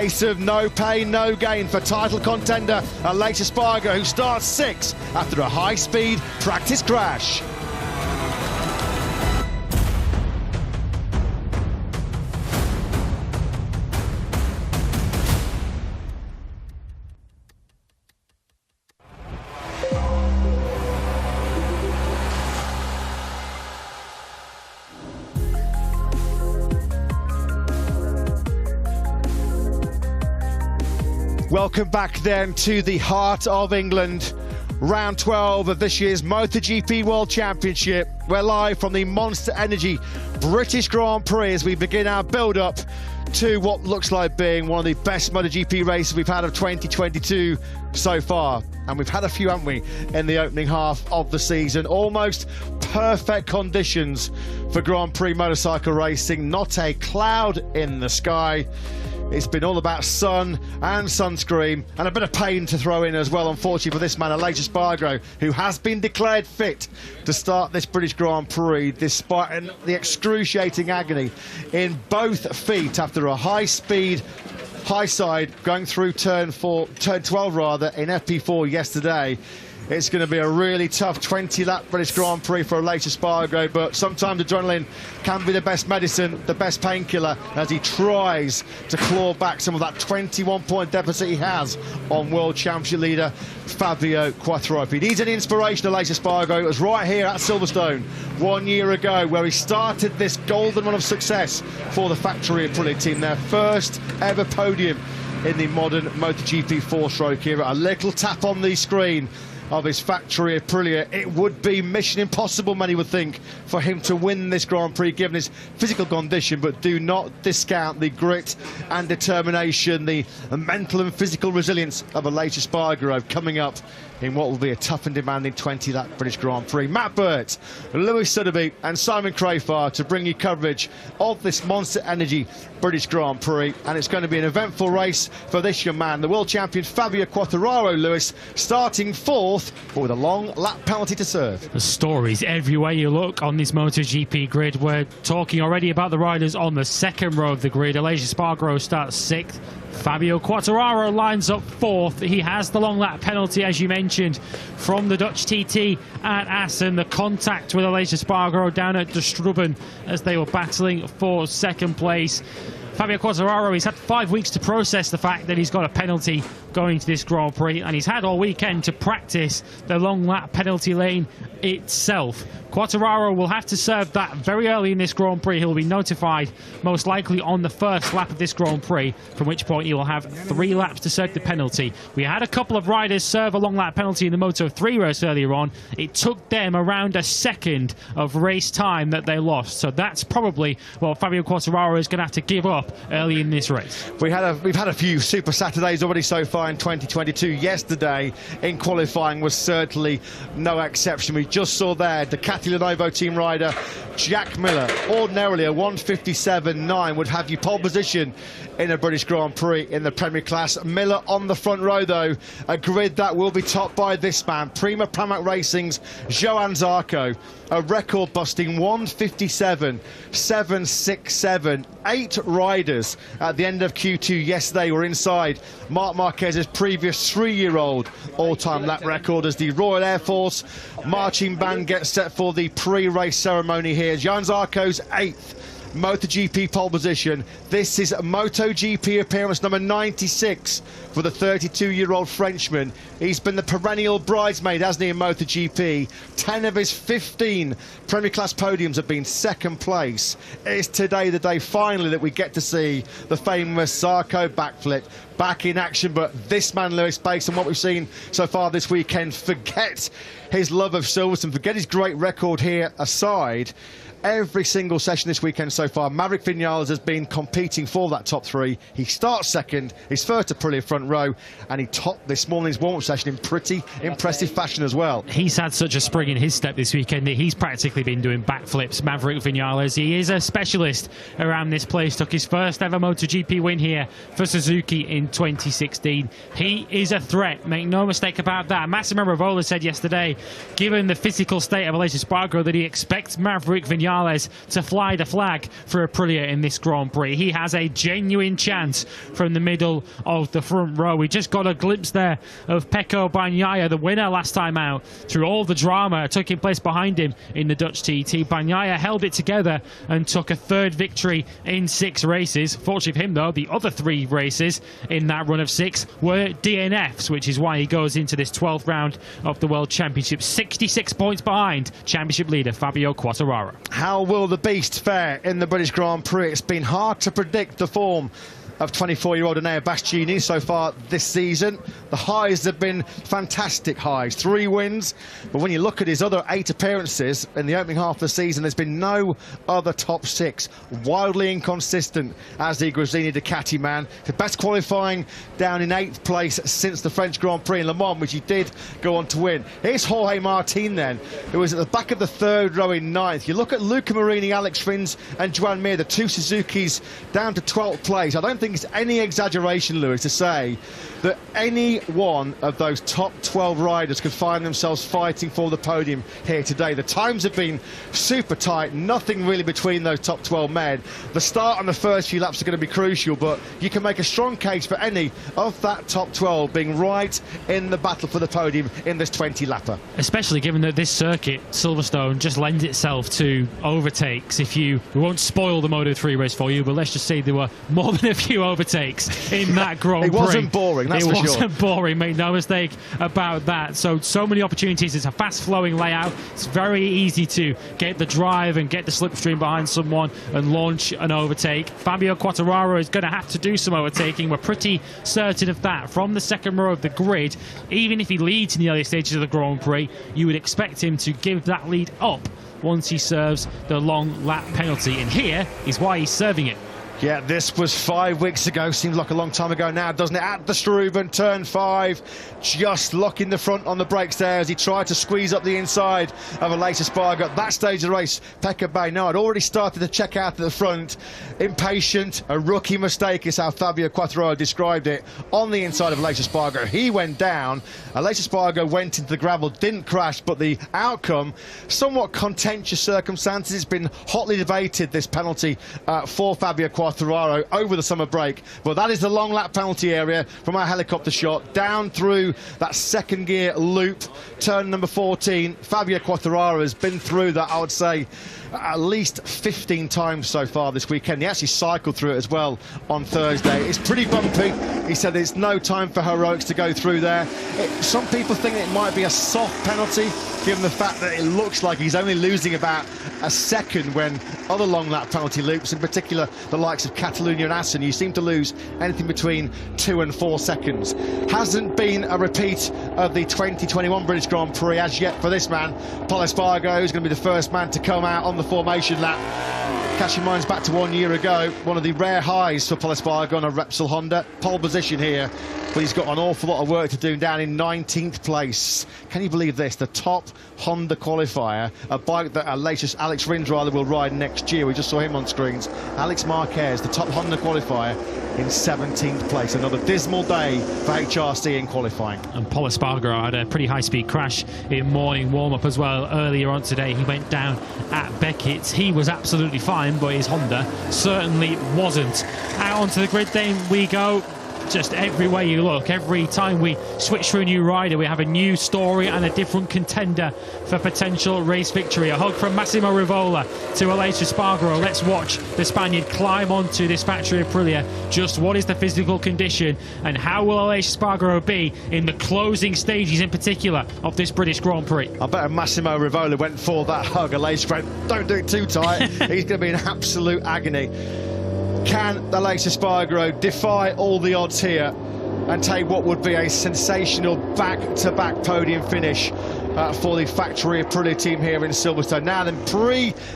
Case of no pain, no gain for title contender Aprilia Spargo, who starts 6th after a high-speed practice crash. Welcome back then to the heart of England. Round 12 of this year's MotoGP World Championship. We're live from the Monster Energy British Grand Prix as we begin our build-up to what looks like being one of the best MotoGP races we've had of 2022 so far. And we've had a few, haven't we, in the opening half of the season. Almost perfect conditions for Grand Prix motorcycle racing. Not a cloud in the sky. It's been all about sun and sunscreen and a bit of pain to throw in as well, unfortunately, for this man, Aprilia Spargo, who has been declared fit to start this British Grand Prix despite the excruciating agony in both feet after a high-speed, high-side going through turn 12 rather, in FP4 yesterday. It's going to be a really tough 20-lap British Grand Prix for Aprilia Spargo, but sometimes adrenaline can be the best medicine, the best painkiller, as he tries to claw back some of that 21-point deficit he has on World Championship leader Fabio Quartararo. If he needs any inspiration, Aprilia Spargo, it was right here at Silverstone 1 year ago, where he started this golden run of success for the factory Aprilia team, their first ever podium in the modern MotoGP four-stroke era. A little tap on the screen of his factory Aprilia. It would be mission impossible, many would think, for him to win this Grand Prix given his physical condition, but do not discount the grit and determination, the mental and physical resilience of Aprilia Spargo coming up in what will be a tough and demanding 20-lap British Grand Prix. Matt Burt, Lewis Sotheby and Simon Crafar to bring you coverage of this Monster Energy British Grand Prix, and it's going to be an eventful race for this young man, the world champion Fabio Quartararo, Lewis, starting 4th, but with a long lap penalty to serve. The stories everywhere you look on this MotoGP grid. We're talking already about the riders on the second row of the grid. Aprilia Spargo starts 6th. Fabio Quartararo lines up 4th. He has the long lap penalty, as you mentioned, from the Dutch TT at Assen. The contact with Aprilia Spargo down at De Strubben as they were battling for second place. Fabio Quartararo, he's had 5 weeks to process the fact that he's got a penalty going to this Grand Prix, and he's had all weekend to practice the long lap penalty lane itself. Quartararo will have to serve that very early in this Grand Prix. He'll be notified most likely on the first lap of this Grand Prix, from which point he will have 3 laps to serve the penalty. We had a couple of riders serve a long lap penalty in the Moto3 race earlier on. It took them around a second of race time that they lost. So that's probably what Fabio Quartararo is going to have to give up early in this race. We've had a few Super Saturdays already so far in 2022. Yesterday in qualifying was certainly no exception. We just saw there Ducati Lenovo team rider Jack Miller. Ordinarily a 1:57.9 would have you pole position in a British Grand Prix in the Premier Class. Miller on the front row though, a grid that will be topped by this man, Prima PRAMAC Racing's Johan Zarco, a record-busting 1:57.767. 8 riders at the end of Q2 yesterday were inside Marc Marquez's previous 3-year-old all-time lap record as the Royal Air Force marching band gets set for the pre-race ceremony here. Johan Zarco's 8th MotoGP pole position. This is MotoGP appearance number 96 for the 32-year-old Frenchman. He's been the perennial bridesmaid, hasn't he, in MotoGP? 10 of his 15 Premier Class podiums have been second place. It's today the day finally that we get to see the famous Zarco backflip back in action. But this man, Lewis, based on what we've seen so far this weekend, forget his love of Silverstone, forget his great record here aside, every single session this weekend so far, Maverick Vinales has been competing for that top 3. He starts second, his first Aprilia front row, and he topped this morning's warm-up session in pretty impressive fashion as well. He's had such a spring in his step this weekend that he's practically been doing backflips. Maverick Vinales, he is a specialist around this place, took his first ever MotoGP win here for Suzuki in 2016. He is a threat, make no mistake about that. Massimo Rivola said yesterday, given the physical state of Aprilia Spargo, that he expects Maverick Vinales Viñales to fly the flag for Aprilia in this Grand Prix. He has a genuine chance from the middle of the front row. We just got a glimpse there of Pecco Bagnaia, the winner last time out, through all the drama taking place behind him in the Dutch TT. Bagnaia held it together and took a third victory in 6 races. Fortunately for him, though, the other 3 races in that run of 6 were DNFs, which is why he goes into this 12th round of the World Championship 66 points behind championship leader Fabio Quartararo. How will the beast fare in the British Grand Prix? It's been hard to predict the form of 24-year-old Enea Bastianini so far this season. The highs have been fantastic highs, 3 wins, but when you look at his other 8 appearances in the opening half of the season, there's been no other top 6. Wildly inconsistent as the Gresini Ducati man. The best qualifying down in 8th place since the French Grand Prix in Le Mans, which he did go on to win. Here's Jorge Martin then, who was at the back of the 3rd row in 9th. You look at Luca Marini, Alex Rins and Joan Mir, the 2 Suzukis down to 12th place. I don't think it's any exaggeration, Lewis, to say that any one of those top 12 riders could find themselves fighting for the podium here today. The times have been super tight, nothing really between those top 12 men. The start and the first few laps are going to be crucial, but you can make a strong case for any of that top 12 being right in the battle for the podium in this 20-lapper. Especially given that this circuit, Silverstone, just lends itself to overtakes. We won't spoil the Moto3 race for you, but let's just say there were more than a few overtakes in that Grand Prix. It wasn't boring, that's for sure. It wasn't boring, make no mistake about that. So many opportunities. It's a fast-flowing layout. It's very easy to get the drive and get the slipstream behind someone and launch an overtake. Fabio Quartararo is going to have to do some overtaking. We're pretty certain of that. From the 2nd row of the grid, even if he leads in the early stages of the Grand Prix, you would expect him to give that lead up once he serves the long lap penalty. And here is why he's serving it. Yeah, this was 5 weeks ago. Seems like a long time ago now, doesn't it? At the Struben, turn 5, just locking the front on the brakes there as he tried to squeeze up the inside of Aleix Espargaro. At that stage of the race, Pecco Bagnaia had already started to check out at the front. Impatient, a rookie mistake is how Fabio Quartararo described it on the inside of Aleix Espargaro. He went down. Aleix Espargaro went into the gravel, didn't crash, but the outcome, somewhat contentious circumstances. It's been hotly debated, this penalty for Fabio Quartararo over the summer break, but that is the long lap penalty area from our helicopter shot down through that 2nd gear loop, turn number 14. Fabio Quartararo has been through that, I would say, at least 15 times so far this weekend. He actually cycled through it as well on Thursday. It's pretty bumpy. He said there's no time for heroics to go through there. Some people think it might be a soft penalty, given the fact that it looks like he's only losing about a second when other long lap penalty loops, in particular the likes of Catalunya and Assen, you seem to lose anything between 2 and 4 seconds. Hasn't been a repeat of the 2021 British Grand Prix as yet for this man. Pol Espargaro is going to be the first man to come out on the formation lap. Catching minds back to 1 year ago, one of the rare highs for Pol Espargaro on a Repsol Honda. Pole position here, but he's got an awful lot of work to do down in 19th place. Can you believe this? The top Honda qualifier, a bike that Alex Rins will ride next year. We just saw him on screens. Alex Marquez, the top Honda qualifier, in 17th place. Another dismal day for HRC in qualifying. And Pol Espargaro had a pretty high-speed crash in morning warm-up as well. Earlier on today, he went down at Beckett's. He was absolutely fine, but his Honda certainly wasn't. Out onto the grid then we go. Just everywhere you look, every time we switch to a new rider, we have a new story and a different contender for potential race victory. A hug from Massimo Rivola to Aleix Espargaro. Let's watch the Spaniard climb onto this factory Aprilia. Just what is the physical condition and how will Aleix Espargaro be in the closing stages in particular of this British Grand Prix? I bet Massimo Rivola went for that hug. Aleix went, don't do it too tight. He's going to be in absolute agony. Can Aleix Espargaro defy all the odds here and take what would be a sensational back-to-back podium finish for the factory Aprilia team here in Silverstone? Now then,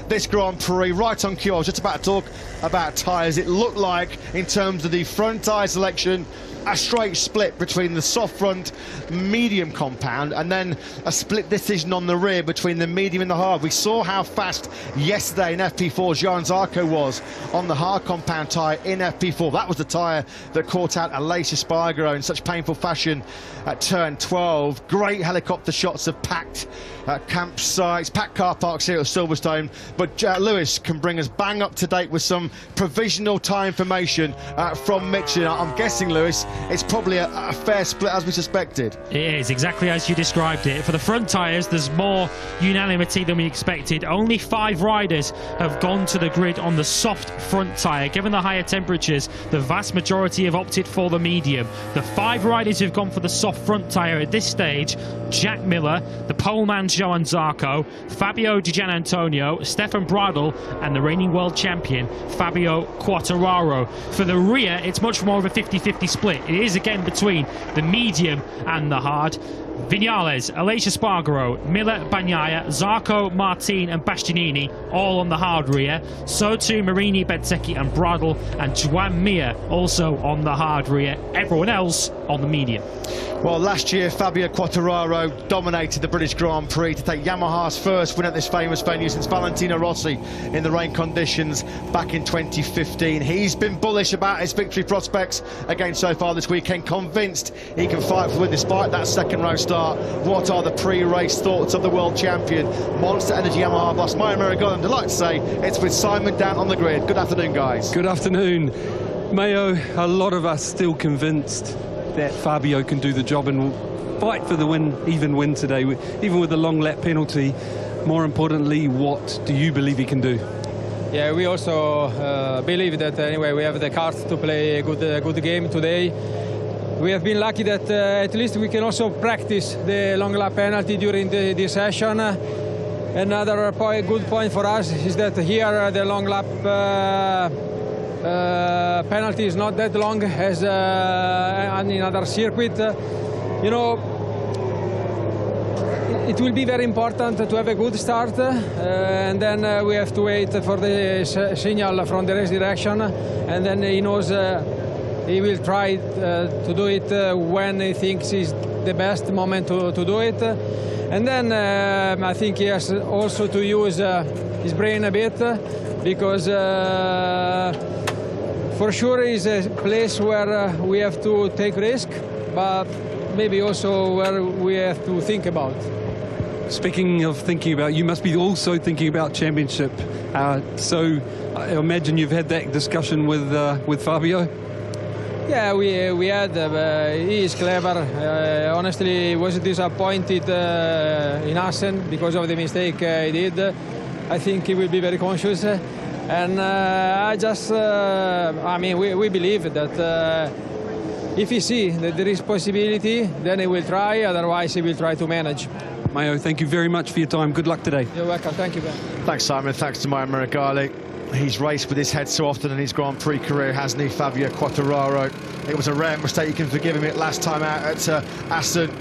this Grand Prix, right on cue, I was just about to talk about tyres. It looked like, in terms of the front tyre selection, a straight split between the soft front medium compound and then a split decision on the rear between the medium and the hard. We saw how fast yesterday in FP4 Johan Zarco was on the hard compound tyre in FP4. That was the tyre that caught out Aleix Espargaro in such painful fashion at turn 12. Great helicopter shots of packed campsites, packed car parks here at Silverstone, but Lewis can bring us bang up to date with some provisional tyre information from Michelin. I'm guessing, Lewis, it's probably a fair split as we suspected. It is exactly as you described it. For the front tyres, there's more unanimity than we expected. Only 5 riders have gone to the grid on the soft front tyre. Given the higher temperatures, the vast majority have opted for the medium. The 5 riders who've gone for the soft front tyre at this stage: Jack Miller, the poleman Johan Zarco, Fabio Di Giannantonio, Stefan Bradl, and the reigning world champion Fabio Quartararo. For the rear, it's much more of a 50-50 split. It is again between the medium and the hard. Viñales, Aleix Espargaro, Miller, Bagnaia, Zarco, Martin and Bastianini all on the hard rear. So too Marini, Bezzecchi and Bradl, and Joan Mir also on the hard rear. Everyone else on the medium. Well, last year Fabio Quartararo dominated the British Grand Prix to take Yamaha's first win at this famous venue since Valentino Rossi in the rain conditions back in 2015. He's been bullish about his victory prospects again so far this weekend, convinced he can fight for the win despite that second row start. What are the pre-race thoughts of the world champion, Monster Energy Yamaha boss Mario Meregal? I'm delighted to say it's with Simon down on the grid. Good afternoon, guys. Good afternoon. Mayo, a lot of us still convinced that Fabio can do the job and fight for the win, even win today, even with the long lap penalty. More importantly, what do you believe he can do? Yeah, we also believe that anyway we have the cards to play a good game today. We have been lucky that at least we can also practice the long lap penalty during the session. Another good point for us is that here the long lap penalty is not that long as in other circuit. You know, it will be very important to have a good start, and then we have to wait for the signal from the race direction, and then he knows he will try to do it when he thinks is the best moment to do it. And then I think he has also to use his brain a bit, because for sure it's a place where we have to take risk, but maybe also where we have to think about. Speaking of thinking about, you must be also thinking about championship. So I imagine you've had that discussion with Fabio. Yeah, we had. He is clever. Honestly, he was disappointed in Assen because of the mistake he did. I think he will be very conscious. And I mean, we believe that if he sees that there is possibility, then he will try. Otherwise, he will try to manage. Mayo, thank you very much for your time. Good luck today. You're welcome. Thank you, Ben. Thanks, Simon. Thanks to Mario Meregal. He's raced with his head so often in his Grand Prix career, hasn't he, Fabio Quartararo? It was a rare mistake. You can forgive him it last time out at Assen.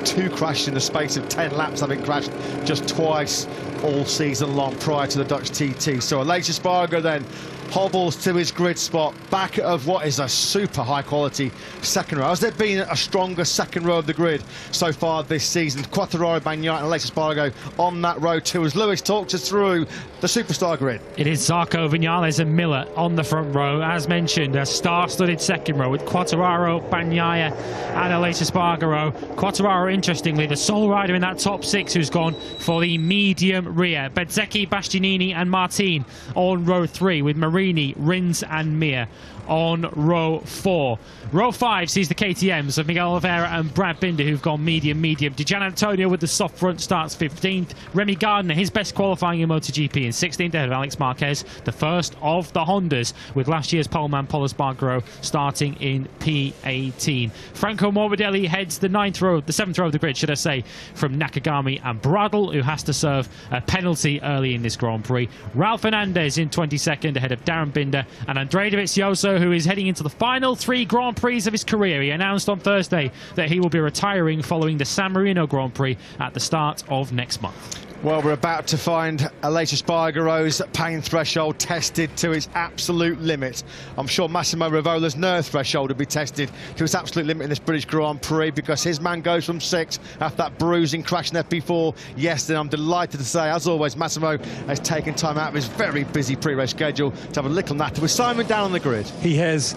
2 crashes in the space of 10 laps, having crashed just twice all season long prior to the Dutch TT. So Aleix Espargaro then hobbles to his grid spot, back of what is a super high quality second row. Has there been a stronger second row of the grid so far this season? Quartararo, Bagnaia and Aleix Espargaro on that row too, as Lewis talks us through the superstar grid. It is Zarco, Viñales and Miller on the front row. As mentioned, a star-studded second row with Quartararo, Bagnaia and Aleix Espargaro. Quartararo, interestingly, the sole rider in that top 6 who's gone for the medium rear. Bezzecchi, Bastianini and Martin on row 3, with Marini, Rins and Mir on row 4. Row 5 sees the KTMs of Miguel Oliveira and Brad Binder, who've gone medium. Di Giannantonio with the soft front starts 15th. Remy Gardner, his best qualifying in MotoGP, in 16th, ahead of Alex Marquez, the first of the Hondas, with last year's poleman Pol Espargaro starting in P18. Franco Morbidelli heads the 7th row of the grid, should I say, from Nakagami and Bradl, who has to serve a penalty early in this Grand Prix. Ralph Fernandez in 22nd, ahead of Darren Binder, and Andrea Dovizioso, who is heading into the final 3 Grand Prix of his career. He announced on Thursday that he will be retiring following the San Marino Grand Prix at the start of next month. Well, we're about to find Aleix Espargaro's pain threshold tested to its absolute limit. I'm sure Massimo Rivola's nerve threshold will be tested to its absolute limit in this British Grand Prix, because his man goes from 6 after that bruising crash in FP4 yesterday. I'm delighted to say, as always, Massimo has taken time out of his very busy pre-race schedule to have a little natter with Simon down on the grid. He has.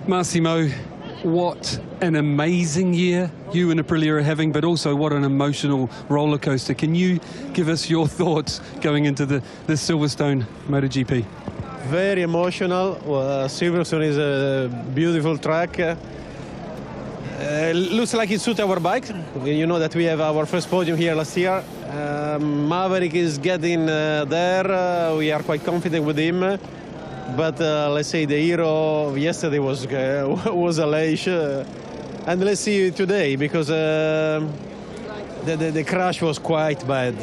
Massimo, what an amazing year you and Aprilia are having, but also what an emotional roller coaster. Can you give us your thoughts going into the Silverstone MotoGP? Very emotional. Silverstone is a beautiful track. Looks like it suits our bike. You know that we have our first podium here last year. Maverick is getting there. We are quite confident with him. But let's say the hero of yesterday was Aleix. And let's see today, because the crash was quite bad.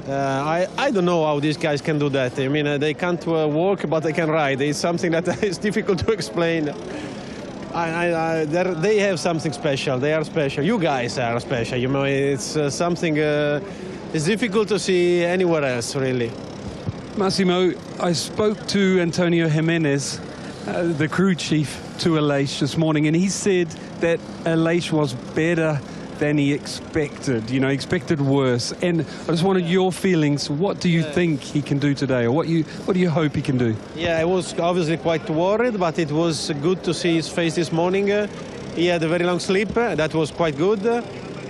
I don't know how these guys can do that. I mean, they can't walk, but they can ride. It's something that is difficult to explain. They have something special. They are special. You guys are special. You know, it's something it's difficult to see anywhere else, really. Massimo, I spoke to Antonio Jimenez, the crew chief to Aleix this morning, and he said that Aleix was better than he expected. You know, he expected worse. And I just wanted your feelings. What do you think he can do today, or what do you hope he can do? Yeah, I was obviously quite worried, but it was good to see his face this morning. He had a very long sleep. That was quite good.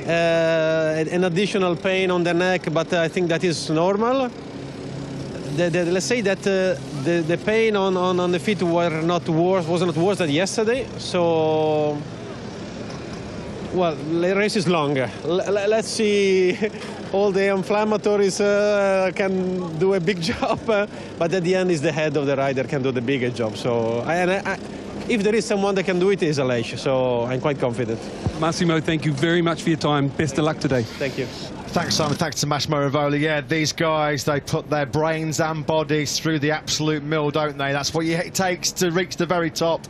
An additional pain on the neck, but I think that is normal. Let's say that the pain on the feet was not worse than yesterday. So, well, the race is longer. Let's see. All the inflammatories can do a big job, but at the end, is the head of the rider can do the bigger job. So, if there is someone that can do it, it is Aleix. So I'm quite confident. Massimo, thank you very much for your time. Best of luck today. Thank you. Thanks, Simon. Thanks to Massimo Rivola. Yeah, these guys, they put their brains and bodies through the absolute mill, don't they? That's what it takes to reach the very top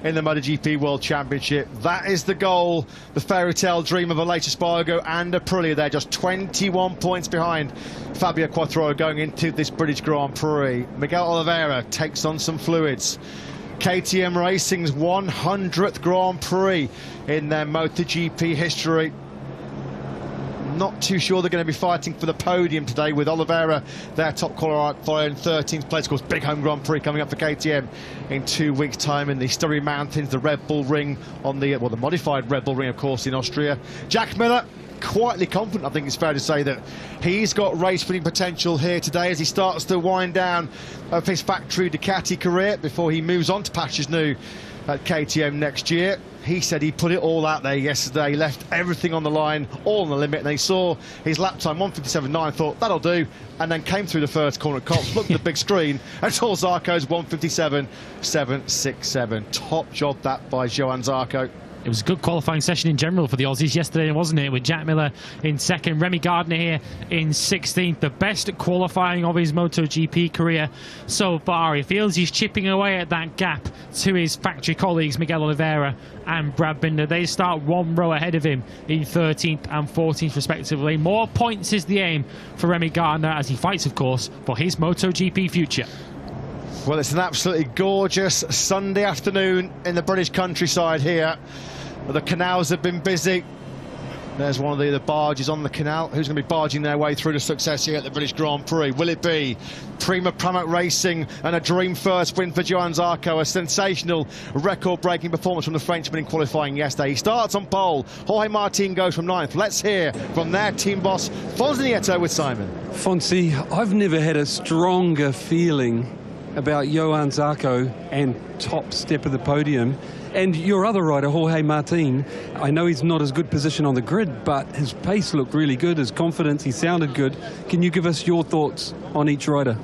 in the MotoGP World Championship. That is the goal, the fairy tale dream of Aleix Espargaro and Aprilia. They're just 21 points behind Fabio Quartararo going into this British Grand Prix. Miguel Oliveira takes on some fluids. KTM Racing's 100th Grand Prix in their MotoGP history. Not too sure they're going to be fighting for the podium today, with Oliveira, their top qualifier, in 13th place. Of course, big home Grand Prix coming up for KTM in 2 weeks' time in the Sturry Mountains, the Red Bull Ring on the modified Red Bull Ring, of course, in Austria. Jack Miller, quietly confident, I think it's fair to say, that he's got race-winning potential here today as he starts to wind down of his factory Ducati career before he moves on to pastures new at KTM next year. He said he put it all out there yesterday, left everything on the line, all on the limit, and he saw his lap time 1:57.9, thought that'll do, and then came through the first corner at Cops, looked at the big screen and saw Zarco's 1:57.767. Top job that by Johann Zarco. It was a good qualifying session in general for the Aussies yesterday, wasn't it? With Jack Miller in second, Remy Gardner here in 16th. The best qualifying of his MotoGP career so far. He feels he's chipping away at that gap to his factory colleagues, Miguel Oliveira and Brad Binder. They start one row ahead of him in 13th and 14th respectively. More points is the aim for Remy Gardner as he fights, of course, for his MotoGP future. Well, it's an absolutely gorgeous Sunday afternoon in the British countryside here. The canals have been busy. There's one of the barges on the canal. Who's going to be barging their way through to success here at the British Grand Prix? Will it be PRAMAC Racing and a dream first win for Johann Zarco? A sensational record-breaking performance from the Frenchman in qualifying yesterday. He starts on pole. Jorge Martin goes from 9th. Let's hear from their team boss, Fonsi Nieto, with Simon. Fonsi, I've never had a stronger feeling about Johann Zarco and top step of the podium. And your other rider, Jorge Martin, I know he's not as good position on the grid, but his pace looked really good, his confidence, he sounded good. Can you give us your thoughts on each rider?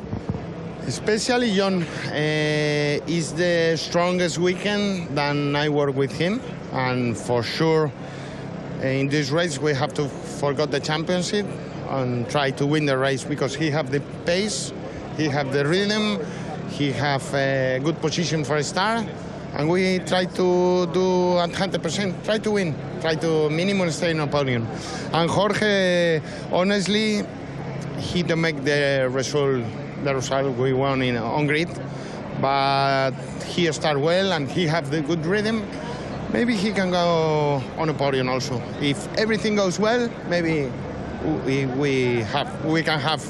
Especially John is the strongest weekend than I work with him, and for sure in this race we have to forget the championship and try to win the race, because he have the pace, he have the rhythm, he have a good position for a start, and we try to do at 100%, try to win, try to minimum stay in a podium. And Jorge, honestly, he don't make the result we won on grid, but he start well and he have the good rhythm. Maybe he can go on a podium also. If everything goes well, maybe we can have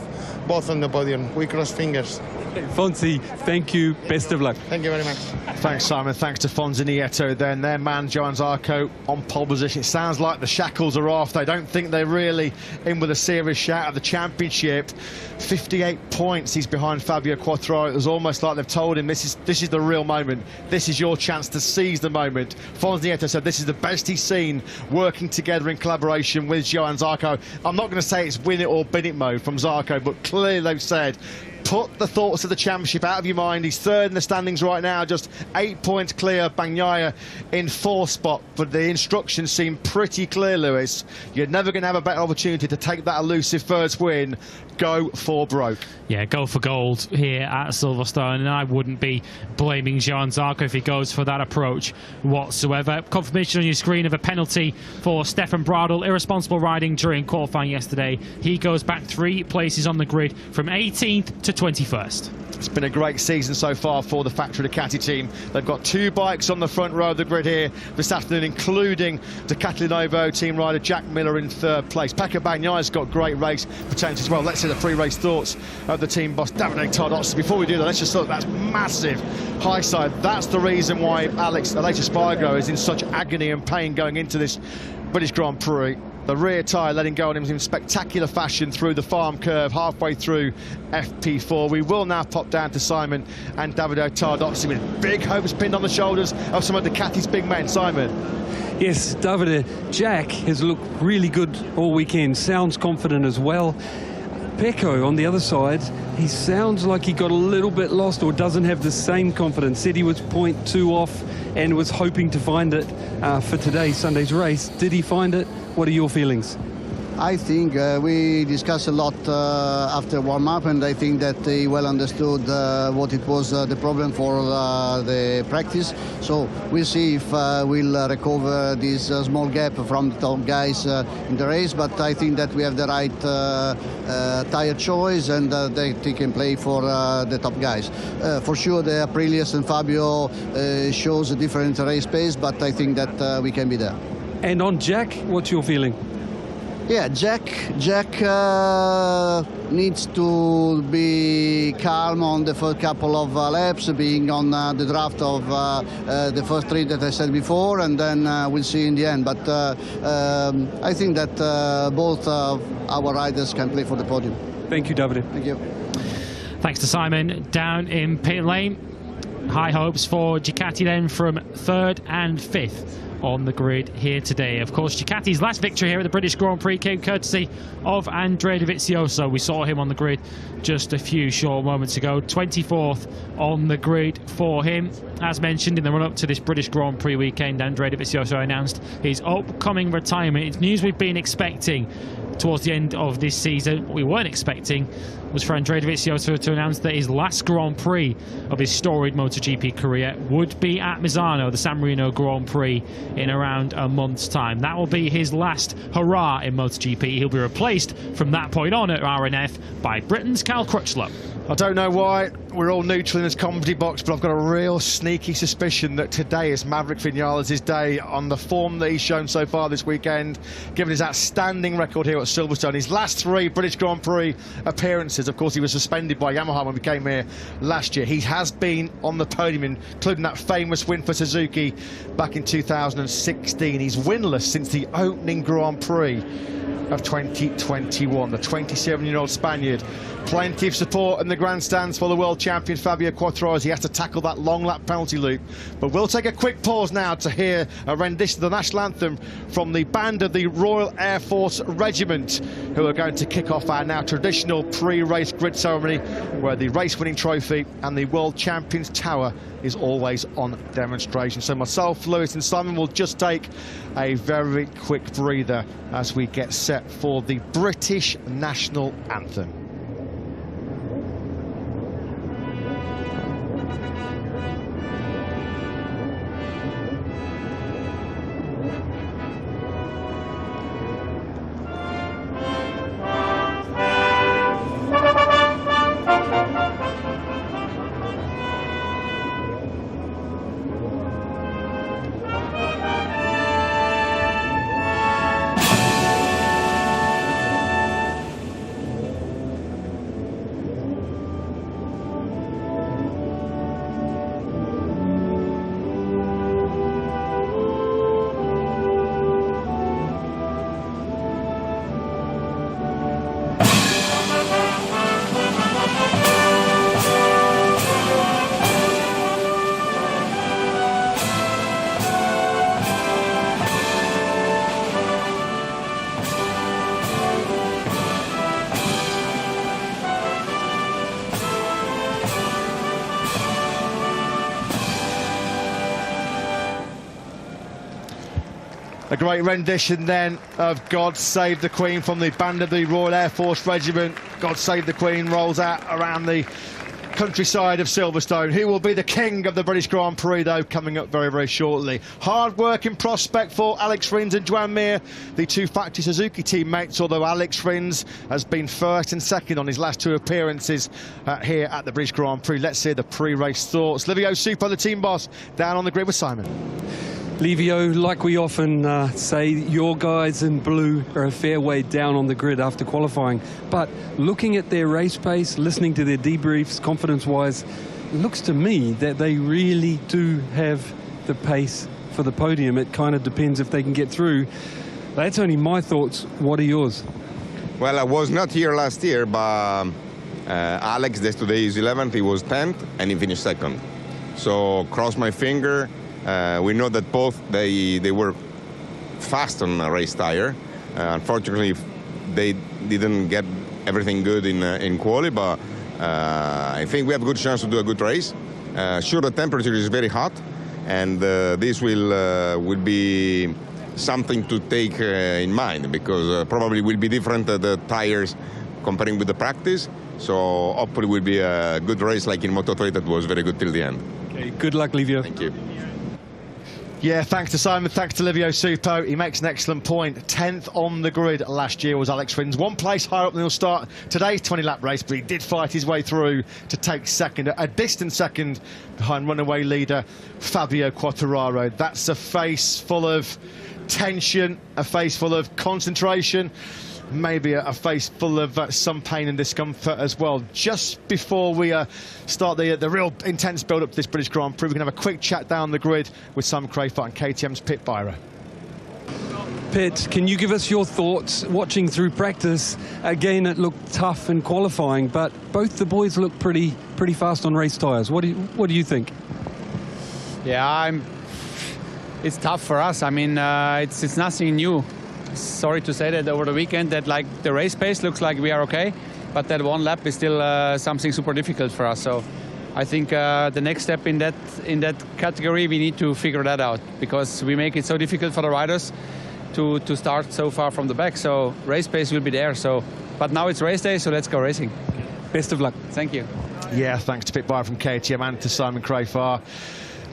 both on the podium. We cross fingers. Fonzie, thank you. Best of luck. Thank you very much. Thanks, Simon. Thanks to Fonzie Nieto. Then their man, Johann Zarco, on pole position. It sounds like the shackles are off. They don't think they're really in with a serious shout at the championship. 58 points. He's behind Fabio Quartararo. It was almost like they've told him this is the real moment. This is your chance to seize the moment. Fonzie Nieto said this is the best he's seen working together in collaboration with Johann Zarco. I'm not going to say it's win it or bin it mode from Zarco, but clearly they've said, put the thoughts of the championship out of your mind. He's third in the standings right now, just 8 points clear. Bagnaia in fourth spot, but the instructions seem pretty clear, Lewis. You're never going to have a better opportunity to take that elusive first win. Go for broke. Yeah, go for gold here at Silverstone, and I wouldn't be blaming Johann Zarco if he goes for that approach whatsoever. Confirmation on your screen of a penalty for Stefan Bradl. Irresponsible riding during qualifying yesterday. He goes back 3 places on the grid from 18th to 21st. It's been a great season so far for the factory Ducati team. They've got 2 bikes on the front row of the grid here this afternoon, including Ducati Lenovo team rider Jack Miller in 3rd place. Pecco Bagnaia's got great race potential as well. Let's see the pre-race thoughts of the team boss, Davide Tardozzi. Before we do that, let's just look. That's massive high side. That's the reason why Aleix Espargaro is in such agony and pain going into this British Grand Prix. The rear tyre letting go on him in spectacular fashion through the farm curve halfway through FP4. We will now pop down to Simon and Davide Tardozzi with big hopes pinned on the shoulders of some of Ducati's big men. Simon. Yes, Davide, Jack has looked really good all weekend. Sounds confident as well. Pecco on the other side, he sounds like he got a little bit lost or doesn't have the same confidence. Said he was 0.2 off and was hoping to find it for today, Sunday's race. Did he find it? What are your feelings? I think we discussed a lot after warm-up, and I think that he well understood what it was the problem for the practice. So we'll see if we'll recover this small gap from the top guys in the race, but I think that we have the right tyre choice, and they can play for the top guys. For sure, the Aprilias and Fabio shows a different race pace, but I think that we can be there. And on Jack, what's your feeling? Yeah, Jack needs to be calm on the first couple of laps, being on the draft of the first 3 that I said before, and then we'll see in the end. But I think that both our riders can play for the podium. Thank you, Davide. Thank you. Thanks to Simon. Down in pit lane, high hopes for Ducati then from 3rd and 5th on the grid here today. Of course, Ducati's last victory here at the British Grand Prix came courtesy of Andrea Dovizioso. We saw him on the grid just a few short moments ago. 24th on the grid for him. As mentioned, in the run-up to this British Grand Prix weekend, Andrea Dovizioso announced his upcoming retirement. It's news we've been expecting towards the end of this season. What we weren't expecting was for Andrea Dovizioso to announce that his last Grand Prix of his storied MotoGP career would be at Misano, the San Marino Grand Prix, in around a month's time. That will be his last hurrah in MotoGP. He'll be replaced from that point on at RNF by Britain's Cal Crutchlow. I don't know why we're all neutral in this comedy box, but I've got a real sneaky suspicion that today is Maverick Vinales' day on the form that he's shown so far this weekend, given his outstanding record here at Silverstone. His last 3 British Grand Prix appearances, of course, he was suspended by Yamaha when we came here last year. He has been on the podium, including that famous win for Suzuki back in 2016. He's winless since the opening Grand Prix of 2021. The 27-year-old Spaniard. Plenty of support in the grandstands for the world champion Fabio Quartararo as he has to tackle that long lap penalty loop. But we'll take a quick pause now to hear a rendition of the national anthem from the band of the Royal Air Force Regiment, who are going to kick off our now traditional pre-race grid ceremony, where the race-winning trophy and the world champions tower is always on demonstration. So myself, Lewis and Simon will just take a very quick breather as we get set for the British national anthem. A great rendition then of God Save the Queen from the band of the Royal Air Force Regiment. God Save the Queen rolls out around the countryside of Silverstone. Who will be the king of the British Grand Prix, though, coming up very, very shortly. Hard working prospect for Alex Rins and Joan Mir, the two factory Suzuki teammates, although Alex Rins has been first and second on his last two appearances here at the British Grand Prix. Let's hear the pre-race thoughts. Livio Suppo, the team boss, down on the grid with Simon. Livio, like we often say, your guys in blue are a fair way down on the grid after qualifying. But looking at their race pace, listening to their debriefs, confidence-wise, it looks to me that they really do have the pace for the podium. It kind of depends if they can get through. That's only my thoughts. What are yours? Well, I was not here last year, but Alex, that's today is 11th, he was 10th, and he finished second. So cross my finger. We know that both they were fast on a race tire. Unfortunately, they didn't get everything good in quali, but I think we have a good chance to do a good race. Sure, the temperature is very hot, and this will be something to take in mind, because probably will be different the tires comparing with the practice. So hopefully will be a good race like in Moto3 that was very good till the end. Okay, good luck, Livio. Thank you. Yeah, thanks to Simon, thanks to Livio Suppo. He makes an excellent point. 10th on the grid last year was Alex Rins. One place higher up than he'll start today's 20-lap race, but he did fight his way through to take second, a distant second behind runaway leader Fabio Quartararo. That's a face full of tension, a face full of concentration, maybe a face full of some pain and discomfort as well. Just before we start the real intense build-up to this British Grand Prix, we can have a quick chat down the grid with Simon Crayfart and KTM's Pit Byra. Pit, can you give us your thoughts watching through practice? Again, it looked tough in qualifying, but both the boys look pretty fast on race tyres. What do you think? Yeah, it's tough for us. I mean, it's nothing new. Sorry to say that over the weekend that like the race pace looks like we are okay, but that one lap is still something super difficult for us. So I think the next step in that category, we need to figure that out, because we make it so difficult for the riders to start so far from the back. So race pace will be there. So, but now it's race day, so let's go racing. Best of luck. Thank you. Yeah, thanks to Pit Byra from KTM and to Simon Crayfart.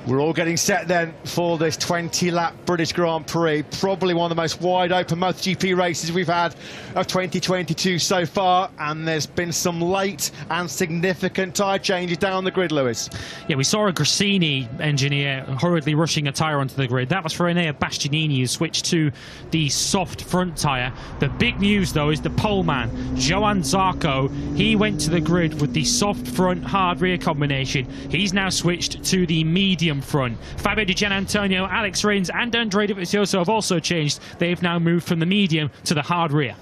We're all getting set then for this 20-lap British Grand Prix, probably one of the most wide-open MotoGP races we've had of 2022 so far, and there's been some late and significant tyre changes down the grid, Lewis. Yeah, we saw a Grassini engineer hurriedly rushing a tyre onto the grid. That was for Enea Bastianini, who switched to the soft front tyre. The big news, though, is the pole man, Johann Zarco. He went to the grid with the soft front, hard rear combination. He's now switched to the medium front. Fabio Di Gianantonio, Alex Rins and Andrea Dovizioso have also changed. They've now moved from the medium to the hard rear.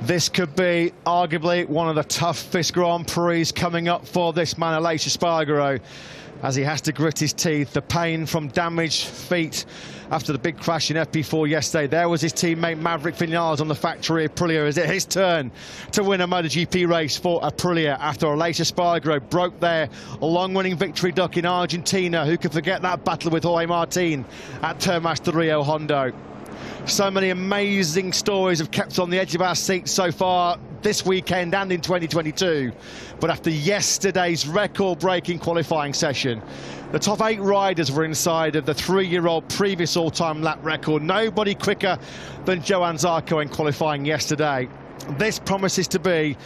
This could be arguably one of the toughest Grand Prix coming up for this man, Aleix Espargaro, as he has to grit his teeth. The pain from damaged feet after the big crash in FP4 yesterday. There was his teammate Maverick Vinales on the factory Aprilia. Is it his turn to win a MotoGP race for Aprilia after Aleix Espargaro broke their long-winning victory duck in Argentina? Who could forget that battle with Jorge Martin at Termas de Rio Hondo? So many amazing stories have kept on the edge of our seats so far this weekend and in 2022. But after yesterday's record-breaking qualifying session, the top 8 riders were inside of the 3-year-old previous all-time lap record. Nobody quicker than Johann Zarco in qualifying yesterday. This promises to be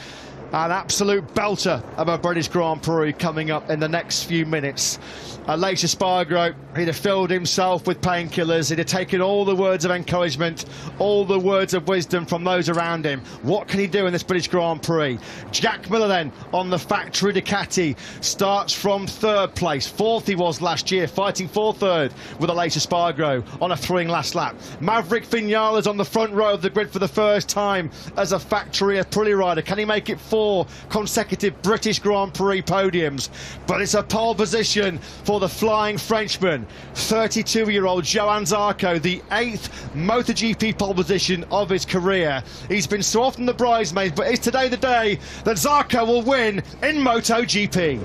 an absolute belter of a British Grand Prix coming up in the next few minutes. Aleix Espargaro, he'd have filled himself with painkillers. He'd have taken all the words of encouragement, all the words of wisdom from those around him. What can he do in this British Grand Prix? Jack Miller then on the factory Ducati starts from 3rd place. 4th he was last year, fighting for 3rd with Aleix Espargaro on a thrilling last lap. Maverick Vinales on the front row of the grid for the first time as a factory Aprilia rider. Can he make it 4 consecutive British Grand Prix podiums? But it's a pole position for the flying Frenchman, 32-year-old Johann Zarco, the 8th MotoGP pole position of his career. He's been so often the bridesmaid, but is today the day that Zarco will win in MotoGP?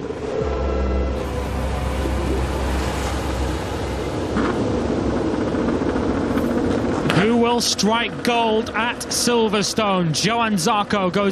Who will strike gold at Silverstone? Johann Zarco goes